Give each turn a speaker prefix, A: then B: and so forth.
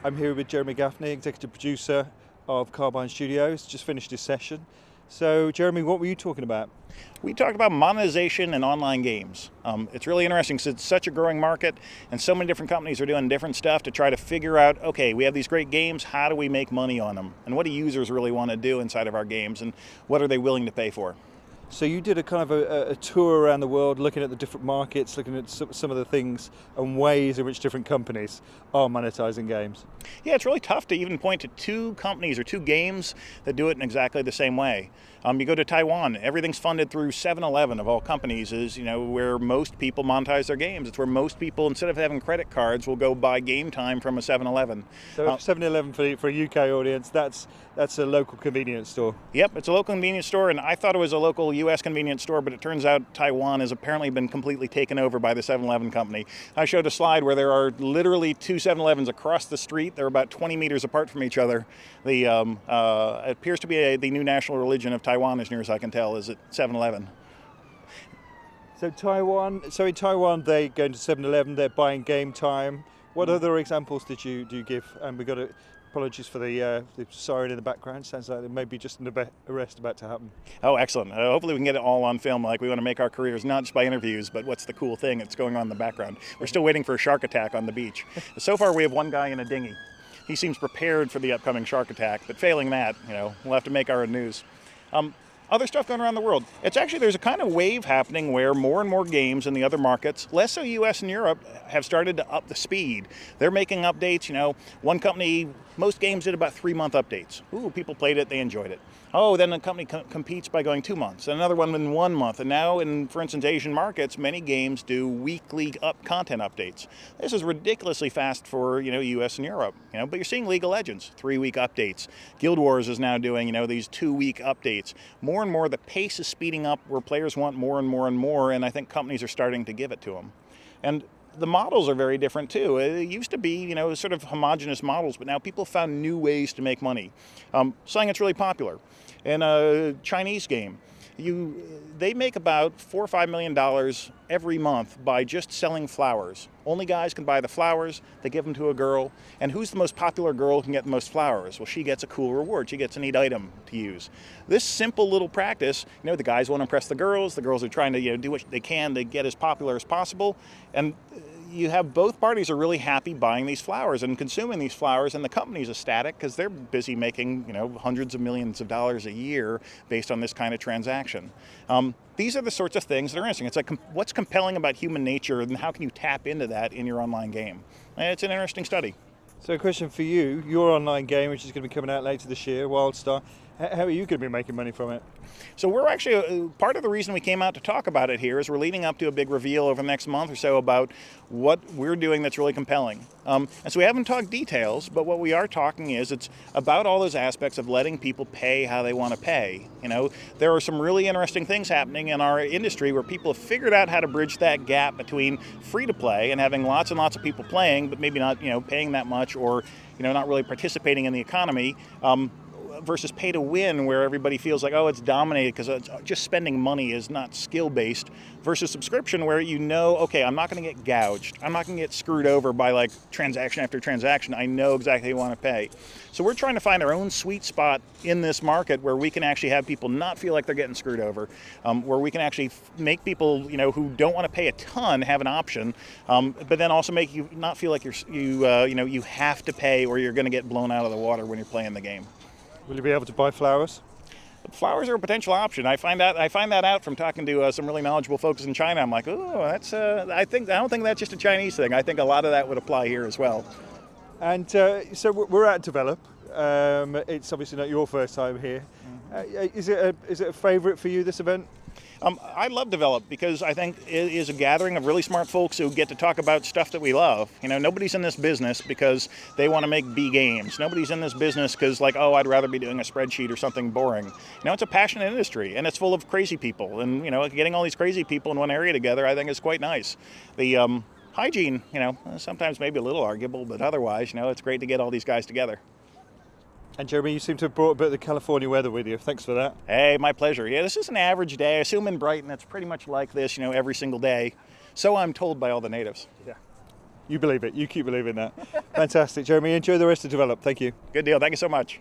A: I'm here with Jeremy Gaffney, executive producer of Carbine Studios, just finished his session. So Jeremy, what were you talking about?
B: We talked about monetization and online games. It's really interesting because it's such a growing market and so many different companies are doing different stuff to try to figure out, okay, we have these great games, how do we make money on them? And what do users really want to do inside of our games and what are they willing to pay for?
A: So you did a kind of a tour around the world, looking at the different markets, looking at some of the things and ways in which different companies are monetizing games.
B: Yeah, it's really tough to even point to two companies or two games that do it in exactly the same way. You go to Taiwan, everything's funded through 7-Eleven of all companies, is where most people monetize their games. It's where most people, instead of having credit cards, will go buy game time from a 7-Eleven.
A: So 7-Eleven for a UK audience, that's a local convenience store.
B: Yep, it's a local convenience store, and I thought it was a local US convenience store, but it turns out Taiwan has apparently been completely taken over by the 7-Eleven company. I showed a slide where there are literally two 7-Elevens across the street. They're about 20 meters apart from each other. It appears to be the new national religion of Taiwan, as near as I can tell, is at 7-Eleven.
A: So in Taiwan, they go into 7-Eleven, they're buying game time. What other examples do you give? And we got to. Apologies for the siren in the background. Sounds like there may be just an arrest about to happen.
B: Oh, excellent. Hopefully we can get it all on film. Like, we want to make our careers not just by interviews, but what's the cool thing that's going on in the background. We're still waiting for a shark attack on the beach. So far we have one guy in a dinghy. He seems prepared for the upcoming shark attack, but failing that, we'll have to make our own news. Other stuff going around the world. There's a kind of wave happening where more and more games in the other markets, less so US and Europe, have started to up the speed. They're making updates, one company, most games did about 3-month updates. Ooh, people played it, they enjoyed it. Oh, then the company competes by going 2 months, and another one in 1 month. And now in, for instance, Asian markets, many games do weekly content updates. This is ridiculously fast for, US and Europe, but you're seeing League of Legends, 3-week updates. Guild Wars is now doing, these 2-week updates. More and more, the pace is speeding up where players want more and more and more, and I think companies are starting to give it to them. And the models are very different too. It used to be, sort of homogenous models, but now people have found new ways to make money. Something that's really popular. In a Chinese game, they make about $4 or $5 million every month by just selling flowers. Only guys can buy the flowers, they give them to a girl, and who's the most popular girl who can get the most flowers? Well, she gets a cool reward, she gets a neat item to use. This simple little practice, the guys want to impress the girls are trying to do what they can to get as popular as possible, and you have both parties are really happy buying these flowers and consuming these flowers, and the company's ecstatic because they're busy making hundreds of millions of dollars a year based on this kind of transaction. These are the sorts of things that are interesting. It's like, what's compelling about human nature and how can you tap into that in your online game? And it's an interesting study.
A: So a question for you, your online game, which is going to be coming out later this year, WildStar, how are you going to be making money from it?
B: So we're actually, part of the reason we came out to talk about it here is we're leading up to a big reveal over the next month or so about what we're doing that's really compelling. And so we haven't talked details, but what we are talking is it's about all those aspects of letting people pay how they want to pay. There are some really interesting things happening in our industry where people have figured out how to bridge that gap between free to play and having lots and lots of people playing, but maybe not, paying that much or, not really participating in the economy. Versus pay to win, where everybody feels like, oh, it's dominated because just spending money is not skill-based, versus subscription where okay, I'm not going to get gouged. I'm not going to get screwed over by like transaction after transaction. I know exactly what I want to pay. So we're trying to find our own sweet spot in this market where we can actually have people not feel like they're getting screwed over, where we can actually make people, who don't want to pay a ton have an option, but then also make you not feel like you have to pay or you're going to get blown out of the water when you're playing the game.
A: Will you be able to buy flowers?
B: Flowers are a potential option. I find that out from talking to some really knowledgeable folks in China. I'm like, oh, that's. I don't think that's just a Chinese thing. I think a lot of that would apply here as well.
A: And so we're at Develop. It's obviously not your first time here. Is it a favourite for you, this event?
B: I love Develop because I think it is a gathering of really smart folks who get to talk about stuff that we love. Nobody's in this business because they want to make B games. Nobody's in this business because I'd rather be doing a spreadsheet or something boring. It's a passionate industry and it's full of crazy people. And, getting all these crazy people in one area together, I think is quite nice. The hygiene, sometimes maybe a little arguable, but otherwise, it's great to get all these guys together.
A: And Jeremy, you seem to have brought a bit of the California weather with you. Thanks for that.
B: Hey, my pleasure. Yeah, this is an average day. I assume in Brighton it's pretty much like this, every single day. So I'm told by all the natives.
A: Yeah. You believe it. You keep believing that. Fantastic, Jeremy. Enjoy the rest of Develop. Thank you.
B: Good deal. Thank you so much.